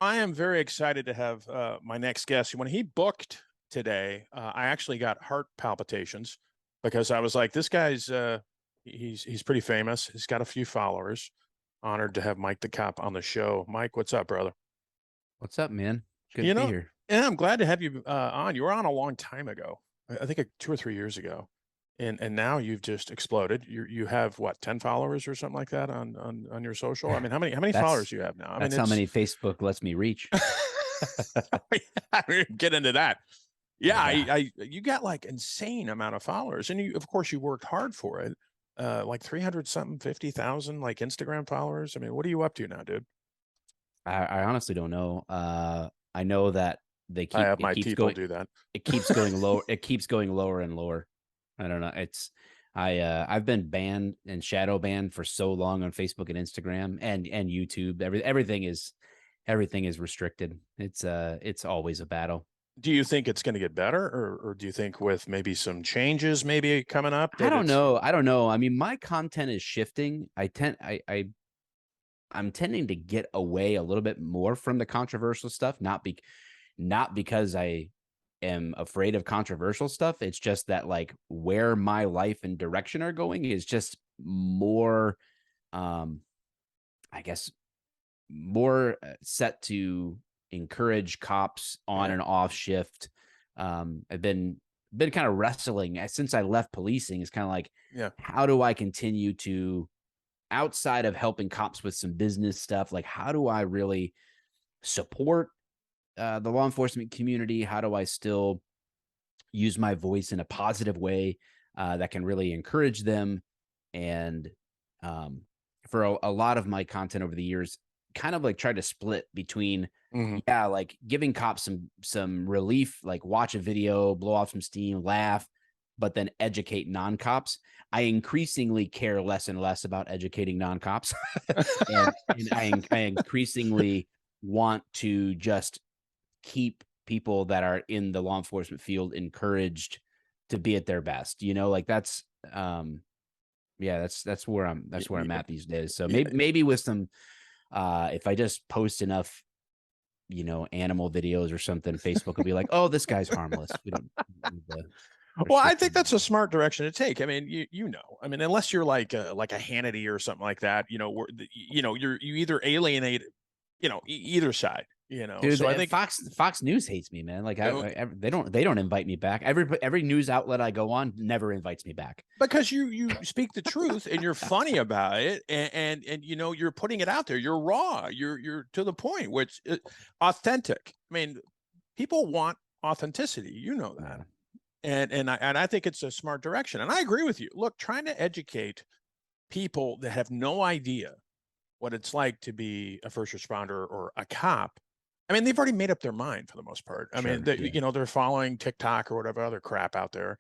I am very excited to have my next guest. When he booked today, I actually got heart palpitations because I was like, this guy's he's pretty famous. He's got a few followers. Honored to have Mike the Cop on the show. Mike, what's up, brother? What's up, man? Good You to be know, here. and I'm glad to have you on. You were on a long time ago. I think 2 or 3 years ago. And now you've just exploded. You have what, 10 followers or something like that on your social? I mean, how many followers do you have now? I That's mean, how many Facebook lets me reach. Get into that. Yeah, Yeah. you got like insane amount of followers, and you, of course, you worked hard for it. Like 300 something, 50,000 like Instagram followers. I mean, what are you up to now, dude? I honestly don't know. I know that I have my keeps people going, do that. it keeps going low. It keeps going lower and lower. I don't know. I've been banned and shadow banned for so long on Facebook and Instagram and YouTube. Everything is restricted. It's always a battle. Do you think it's going to get better, or do you think with maybe some changes maybe coming up? I don't know. I mean, my content is shifting. I'm tending to get away a little bit more from the controversial stuff, not because I am afraid of controversial stuff. It's just that like where my life and direction are going is just more, I guess, more set to encourage cops on and off shift. I've been kind of wrestling since I left policing. It's kind of like, how do I continue to, outside of helping cops with some business stuff, like how do I really support the law enforcement community? How do I still use my voice in a positive way that can really encourage them? And for a lot of my content over the years, kind of like try to split between, like giving cops some relief, like watch a video, blow off some steam, laugh, but then educate non-cops. I increasingly care less and less about educating non-cops. and I increasingly want to just keep people that are in the law enforcement field encouraged to be at their best. Like that's where I'm at these days. So maybe with some, if I just post enough, animal videos or something, Facebook will be like, oh, this guy's harmless. We don't need to. Well, I think that's a smart direction to take. I mean, I mean, unless you're like a Hannity or something like that, you either alienate, either side, Dude, so I think Fox News hates me, man. Like they don't invite me back. Every news outlet I go on never invites me back because you speak the truth and you're funny about it, and you're putting it out there. You're raw. You're to the point, which authentic. I mean, people want authenticity. You know that. Yeah. And I think it's a smart direction. And I agree with you. Look, trying to educate people that have no idea what it's like to be a first responder or a cop. I mean, they've already made up their mind for the most part. I mean, they're following TikTok or whatever other crap out there.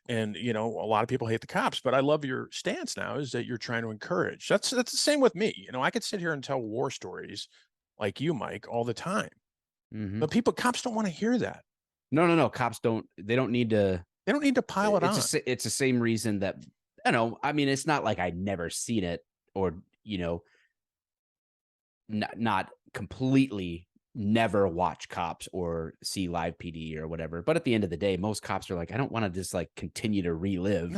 And, a lot of people hate the cops, but I love your stance now is that you're trying to encourage. That's the same with me. I could sit here and tell war stories like you, Mike, all the time. But cops don't want to hear that. No. Cops they don't need to pile it on. It's the same reason that, I mean, it's not like I'd never seen it or, not completely never watch cops or see live PD or whatever. But at the end of the day, most cops are like, I don't want to just like continue to relive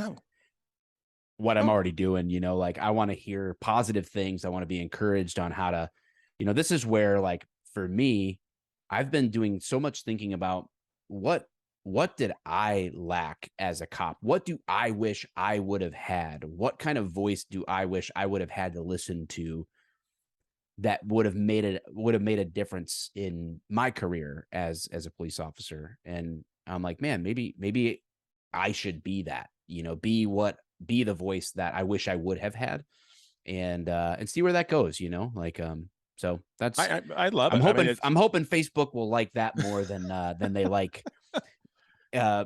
what I'm already doing. Like I want to hear positive things. I want to be encouraged on how to, this is where like for me, I've been doing so much thinking about what did I lack as a cop? What do I wish I would have had? What kind of voice do I wish I would have had to listen to that would have made a difference in my career as a police officer? And I'm like, man, maybe I should be that, be the voice that I wish I would have had, and see where that goes, So that's I love it. I'm hoping Facebook will like that more than they like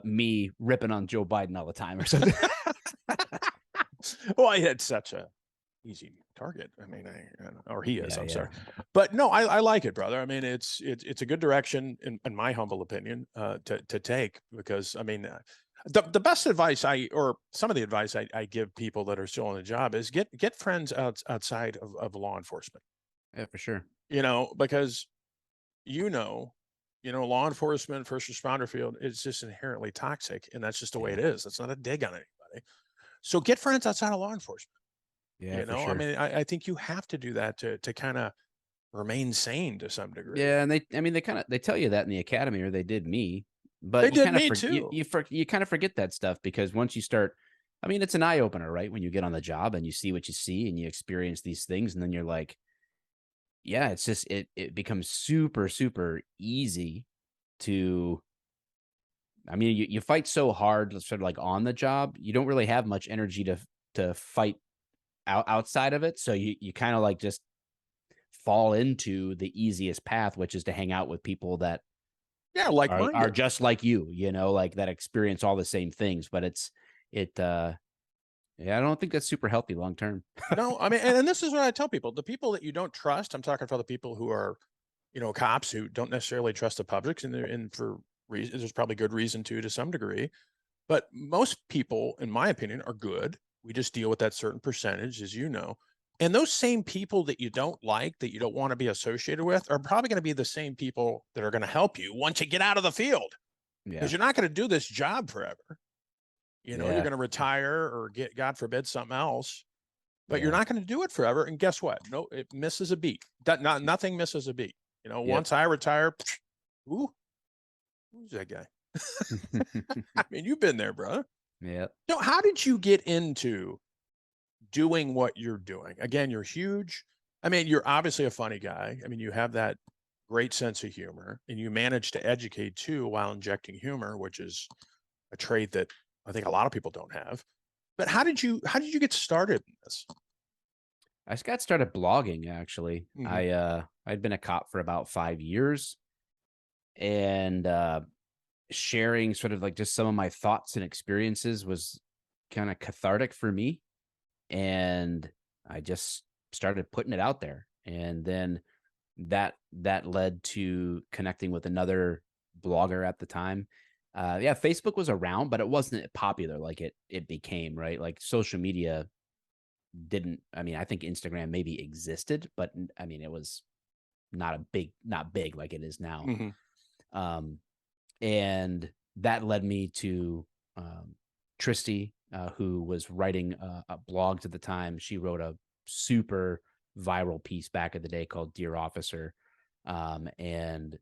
me ripping on Joe Biden all the time or something. Well, I had such a easy target. I mean, or he is. I'm sorry, but no, I like it, brother. I mean, it's a good direction in my humble opinion to take, because I mean, The best advice or some of the advice I give people that are still on the job is get friends outside of law enforcement. Yeah, for sure. Because you know, law enforcement, first responder field is just inherently toxic, and that's just the way Yeah. it is. It's not a dig on anybody. So get friends outside of law enforcement. Yeah, for I sure. mean, I think you have to do that to kind of remain sane to some degree. Yeah, and they tell you that in the academy, or they did me, but They you did kind of me too. you kind of forget that stuff because once you start, I mean, it's an eye opener, right? When you get on the job and you see what you see and you experience these things, and then you're like, yeah, it's just it becomes super super easy to. I mean, you fight so hard, sort of like on the job, you don't really have much energy to fight outside of it, so you kind of like just fall into the easiest path, which is to hang out with people that Yeah, like are minded. just like you know, like that experience all the same things. But yeah, I don't think that's super healthy long term. No, I mean, and this is what I tell people: the people that you don't trust. I'm talking about the people who are, cops who don't necessarily trust the public, and for reasons, there's probably good reason to some degree. But most people, in my opinion, are good. We just deal with that certain percentage, as you know. And those same people that you don't like, that you don't want to be associated with, are probably going to be the same people that are going to help you once you get out of the field, because Yeah, you're not going to do this job forever. You're yeah, going to retire or get, God forbid, something else, but you're yeah. not going to do it forever. And guess what? No, it misses a beat. Nothing misses a beat. Yep. Once I retire, ooh, who's that guy? I mean, you've been there, bro. Yep. How did you get into doing what you're doing? Again, you're huge. I mean, you're obviously a funny guy. I mean, you have that great sense of humor, and you manage to educate too while injecting humor, which is a trait that I think a lot of people don't have. But how did you get started in this? I just got started blogging actually. Mm-hmm. I'd been a cop for about 5 years, and sharing sort of like just some of my thoughts and experiences was kind of cathartic for me. And I just started putting it out there. And then that led to connecting with another blogger at the time. Yeah, Facebook was around, but it wasn't popular like it became, right? Like social media didn't, I mean, I think Instagram maybe existed, but I mean, it was not big like it is now. Mm-hmm. Um, and that led me to Tristy, who was writing a blog at the time. She wrote a super viral piece back in the day called Dear Officer. And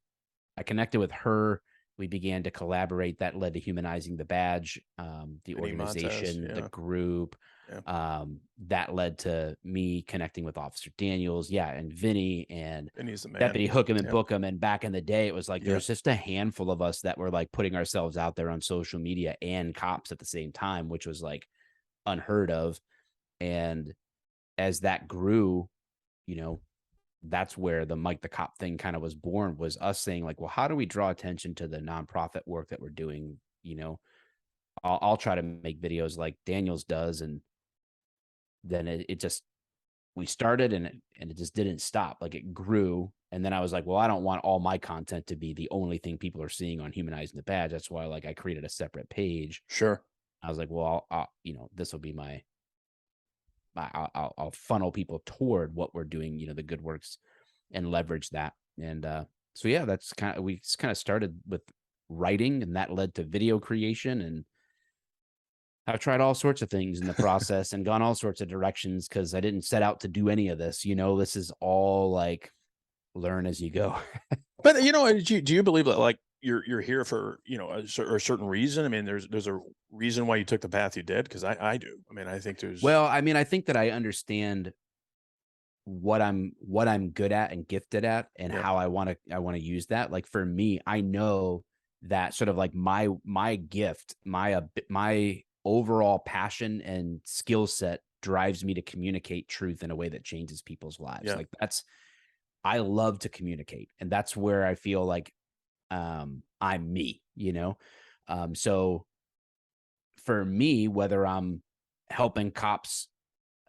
I connected with her. We began to collaborate. That led to Humanizing the Badge, the Vinny Montez, organization, the yeah, group. yeah. That led to me connecting with Officer Daniels, yeah, and Vinny and And he's the man. Deputy Hookem and Yep, Bookem. And back in the day, it was like yep, there's just a handful of us that were like putting ourselves out there on social media and cops at the same time, which was like unheard of. And as that grew, you know, that's where the Mike the Cop thing kind of was born, was us saying like, well, how do we draw attention to the nonprofit work that we're doing? I'll try to make videos like Daniels does. And then it just, we started and it just didn't stop. Like it grew. And then I was like, well, I don't want all my content to be the only thing people are seeing on Humanizing the Badge. That's why like I created a separate page. sure. I was like, well, this will be I'll funnel people toward what we're doing, the good works, and leverage that. And so yeah, we kind of started with writing, and that led to video creation. And I've tried all sorts of things in the process and gone all sorts of directions because I didn't set out to do any of this. This is all like learn as you go. But do you believe that, like, you're here for a certain reason? I mean, there's a reason why you took the path you did, because I do. I mean, I think there's. Well, I mean, I think that I understand what I'm good at and gifted at, and Yep. how I want to use that. Like for me, I know that sort of like my gift, my overall passion and skill set drives me to communicate truth in a way that changes people's lives. Yeah. Like I love to communicate, and that's where I feel like I'm me. So for me, whether I'm helping cops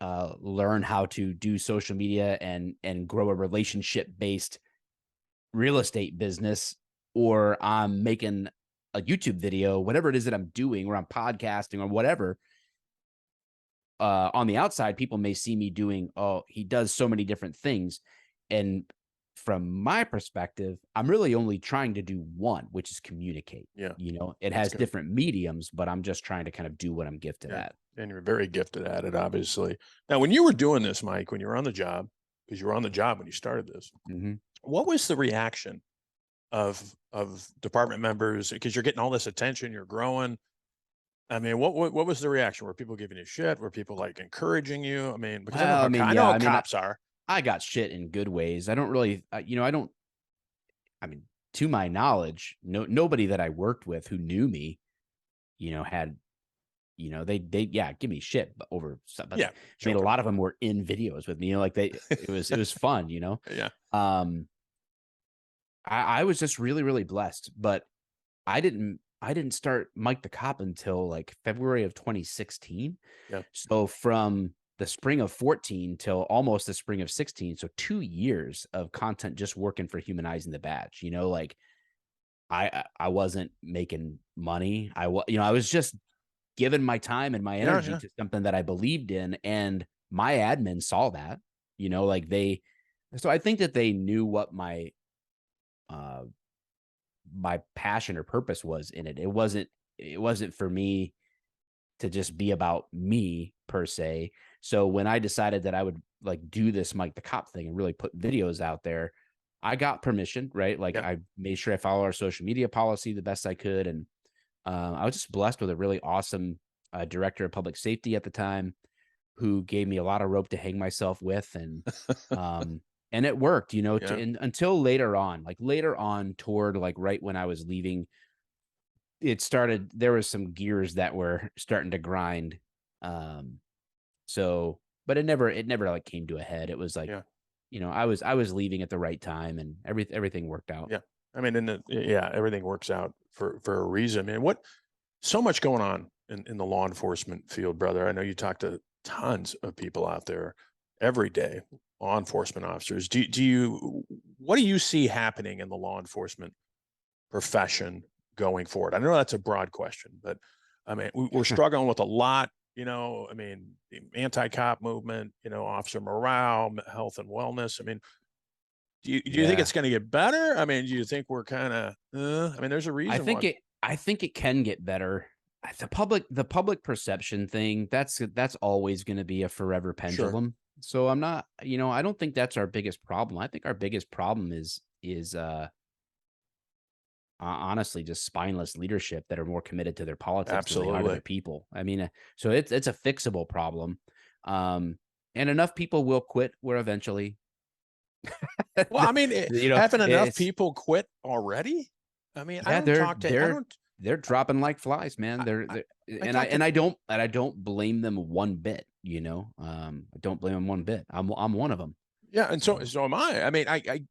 learn how to do social media and grow a relationship based real estate business, or I'm making a YouTube video, whatever it is that I'm doing, or I'm podcasting or whatever, on the outside, people may see me doing, oh, he does so many different things. And from my perspective, I'm really only trying to do one, which is communicate. Yeah. It has different mediums, but I'm just trying to kind of do what I'm gifted at. And you're very gifted at it, obviously. Now, when you were doing this, Mike, when you were on the job, because you were on the job when you started this, what was the reaction of department members? Because you're getting all this attention, you're growing. I mean, what was the reaction? Were people giving you shit? Were people like encouraging you? I mean, because I know how cops are. I got shit in good ways. I don't really, to my knowledge, nobody that I worked with who knew me, had, they give me shit over stuff. But Yeah. I mean, a lot of them were in videos with me, it was fun, Yeah. I was just really, really blessed, but I didn't start Mike the Cop until like February of 2016. Yeah. So from the spring of 14 till almost the spring of 16. So 2 years of content just working for Humanizing the Badge. I wasn't making money. I was just giving my time and my energy to something that I believed in. And my admin saw that, so I think that they knew what my passion or purpose was in it. It wasn't for me to just be about me per se. So when I decided that I would like do this Mike the Cop thing and really put videos out there, I got permission, right? Like I made sure I follow our social media policy the best I could. And I was just blessed with a really awesome director of public safety at the time who gave me a lot of rope to hang myself with. And, and it worked, until later on toward like right when I was leaving, there was some gears that were starting to grind. But it never like came to a head. It was like, I was leaving at the right time and everything worked out. Yeah. I mean, everything works out for a reason, man. So much going on in the law enforcement field, brother. I know you talk to tons of people out there every day, law enforcement officers. What do you see happening in the law enforcement profession going forward? I know that's a broad question, but I mean, we're struggling with a lot, I mean, the anti-cop movement, officer morale, health and wellness. I mean, do you think it's going to get better? I mean, do you think we're kind of, I mean, there's a reason. I think it can get better. The public perception thing, that's always going to be a forever pendulum. Sure. So I'm not, I don't think that's our biggest problem. I think our biggest problem is honestly just spineless leadership that are more committed to their politics than they are to their people. I mean, so it's a fixable problem. And enough people will quit where eventually. Well, I mean, having enough people quit already. I mean, they're dropping like flies, man. I don't blame them one bit. I don't blame them one bit. I'm one of them. Yeah, and so am I. I mean, I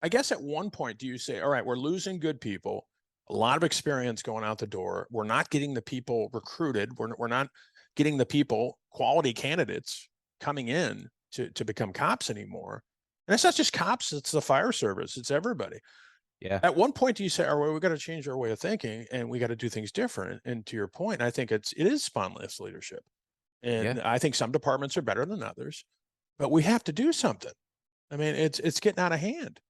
guess at one point, do you say, all right, we're losing good people, a lot of experience going out the door. We're not getting the people recruited. We're not getting the people, quality candidates coming in to become cops anymore. And it's not just cops, it's the fire service, it's everybody. Yeah. At one point, do you say, all right, we got to change our way of thinking and we got to do things different? And to your point, I think it is spineless leadership. And I think some departments are better than others, but we have to do something. I mean, it's getting out of hand.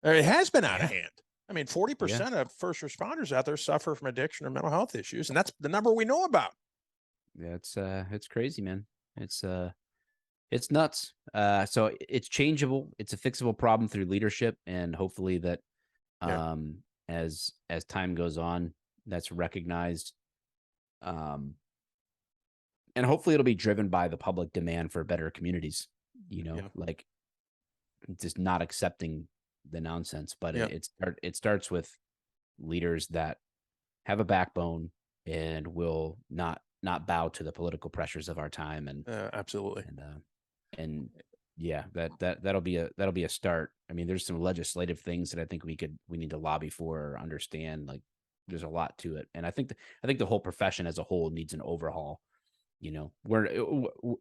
It has been out of hand. I mean, 40% of first responders out there suffer from addiction or mental health issues, and that's the number we know about. Yeah, it's crazy, man. It's nuts. So it's changeable. It's a fixable problem through leadership, and hopefully that as time goes on, that's recognized. And hopefully it'll be driven by the public demand for better communities. Like just not accepting the nonsense, but it starts with leaders that have a backbone and will not bow to the political pressures of our time. And absolutely. And that'll be a start. I mean, there's some legislative things that I think we need to lobby for or understand. Like there's a lot to it. And I think the whole profession as a whole needs an overhaul.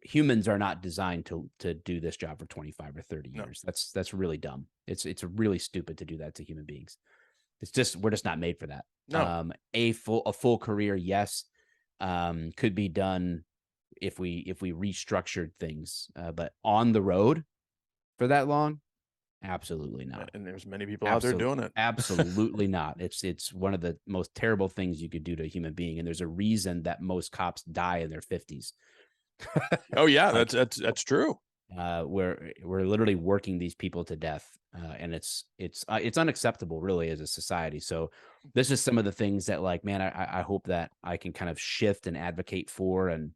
Humans are not designed to do this job for 25 or 30 years. That's really dumb. It's really stupid to do that to human beings. we're just not made for that. No. A full career, yes, could be done if we restructured things, but on the road for that long, absolutely not. And there's many people out there doing it. Absolutely not. It's one of the most terrible things you could do to a human being, and there's a reason that most cops die in their 50s. Oh yeah, like, that's true. We're literally working these people to death, and it's unacceptable, really, as a society. So this is some of the things that, like, man, I hope that I can kind of shift and advocate for, and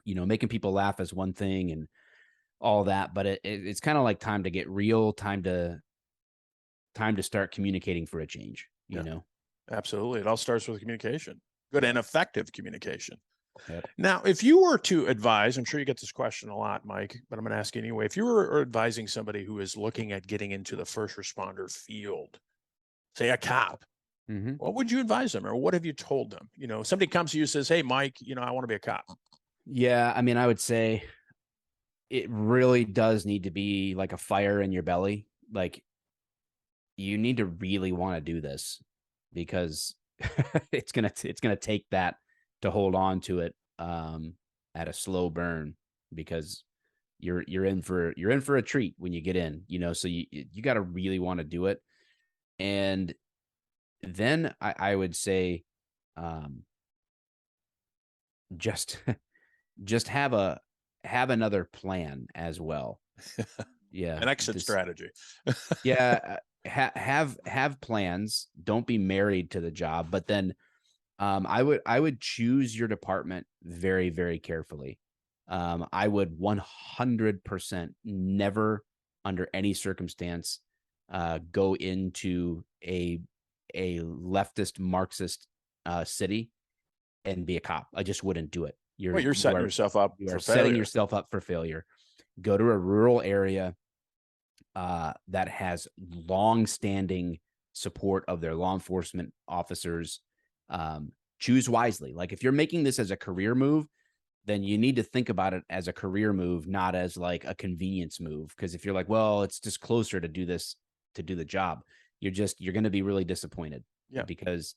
making people laugh is one thing and all that, but it's kind of like time to get real, time to start communicating for a change. Absolutely, it all starts with communication, good and effective communication. Yep. Now, if you were to advise, I'm sure you get this question a lot, Mike, but I'm going to ask you anyway. If you were advising somebody who is looking at getting into the first responder field, say a cop, what would you advise them, or what have you told them? Somebody comes to you and says, "Hey, Mike, I want to be a cop." Yeah, I mean, I would say it really does need to be like a fire in your belly. Like, you need to really want to do this, because it's gonna take that to hold on to it at a slow burn, because you're in for a treat when you get in, so you got to really want to do it. And then I would say just have another plan as well. Yeah. An exit strategy. Yeah. Have plans. Don't be married to the job, but then I would choose your department very, very carefully. I would 100% never, under any circumstance, go into a leftist Marxist city and be a cop. I just wouldn't do it. You're setting yourself up. You are setting yourself up for failure. Go to a rural area that has long-standing support of their law enforcement officers. Choose wisely. Like, if you're making this as a career move, then you need to think about it as a career move, not as like a convenience move. Because if you're like, well, it's just closer to do this, to do the job, you're going to be really disappointed. Yeah. Because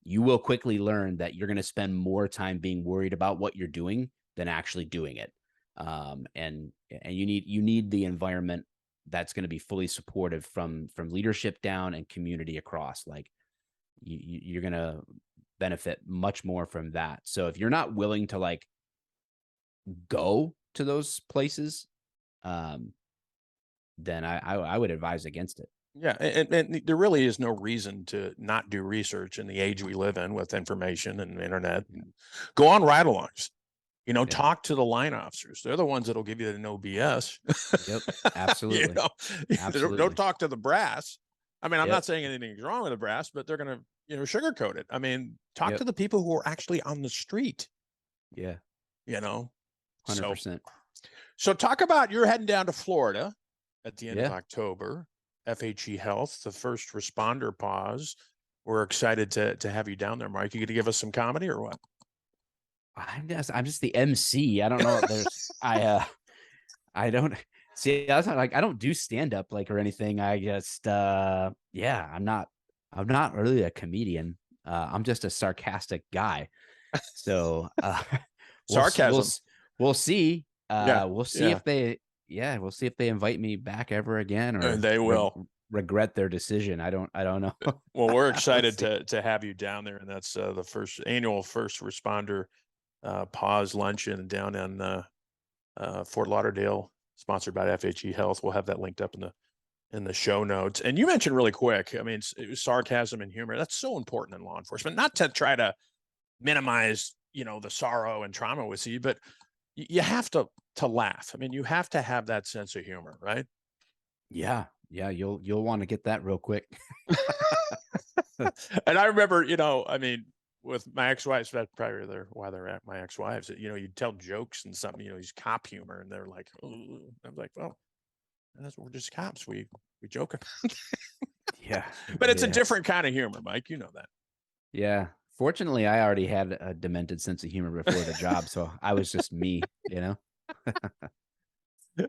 you will quickly learn that you're going to spend more time being worried about what you're doing than actually doing it. And you need the environment that's going to be fully supportive from leadership down and community across. Like, you're going to benefit much more from that. So if you're not willing to like go to those places, then I would advise against it. Yeah, and there really is no reason to not do research in the age we live in with information and internet. Go on ride-alongs. Talk to the line officers. They're the ones that'll give you the no BS. Yep, absolutely. Absolutely. Don't talk to the brass. I mean, I'm not saying anything's wrong with the brass, but they're going to, sugarcoat it. I mean, talk to the people who are actually on the street. Yeah. 100%. So talk about, you're heading down to Florida at the end of October. FHE Health, the first responder pause. We're excited to have you down there, Mike. You going to give us some comedy or what? I'm just the MC. I don't know. I don't see. That's not like, I don't do stand up like or anything. I just I'm not really a comedian. I'm just a sarcastic guy. So sarcasm. We'll see. We'll see if they. Yeah, we'll see if they invite me back ever again, or they will regret their decision. I don't know. Well, we're excited to have you down there, and that's the first annual first responder pause luncheon down in Fort Lauderdale, sponsored by FHE Health. We'll have that linked up in the show notes. And you mentioned really quick, I mean, sarcasm and humor. That's so important in law enforcement, not to try to minimize, the sorrow and trauma we see, but you have to laugh. I mean, you have to have that sense of humor, right? Yeah. You'll want to get that real quick. And I remember, I mean, with my ex-wives, that's probably why they're at my ex-wives. You'd tell jokes and something, these cop humor, and they're like, oh. I'm like, well, we're just cops. We joke about. Yeah, but it's a different kind of humor, Mike. You know that. Yeah. Fortunately, I already had a demented sense of humor before the job, so I was just me, And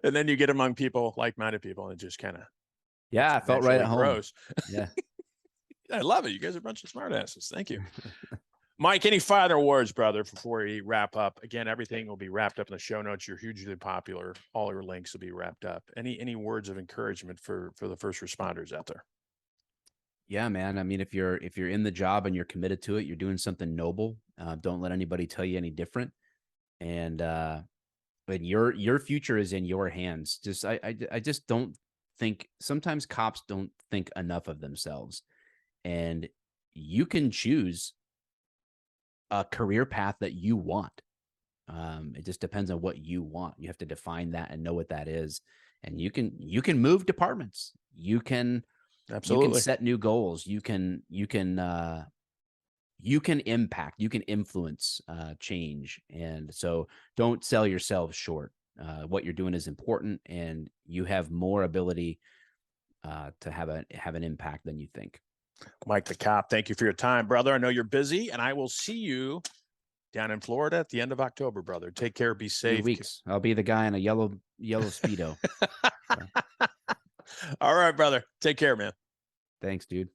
then you get among people, like-minded people, and it just kind of I felt right at home. Gross. Yeah. I love it. You guys are a bunch of smartasses. Thank you. Mike, any final words, brother, before we wrap up? Again, everything will be wrapped up in the show notes. You're hugely popular. All your links will be wrapped up. Any words of encouragement for the first responders out there? Yeah, man. I mean, if you're in the job and you're committed to it, you're doing something noble. Don't let anybody tell you any different. And but your future is in your hands. I just don't think, sometimes cops don't think enough of themselves. And you can choose a career path that you want. It just depends on what you want. You have to define that and know what that is. And you can move departments. You can set new goals. You can impact, you can influence change. And so don't sell yourself short. What you're doing is important, and you have more ability to have an impact than you think. Mike the Cop, thank you for your time, brother. I know you're busy, and I will see you down in Florida at the end of October, brother. Take care. Be safe. 2 weeks. I'll be the guy in a yellow Speedo. All right, brother. Take care, man. Thanks, dude.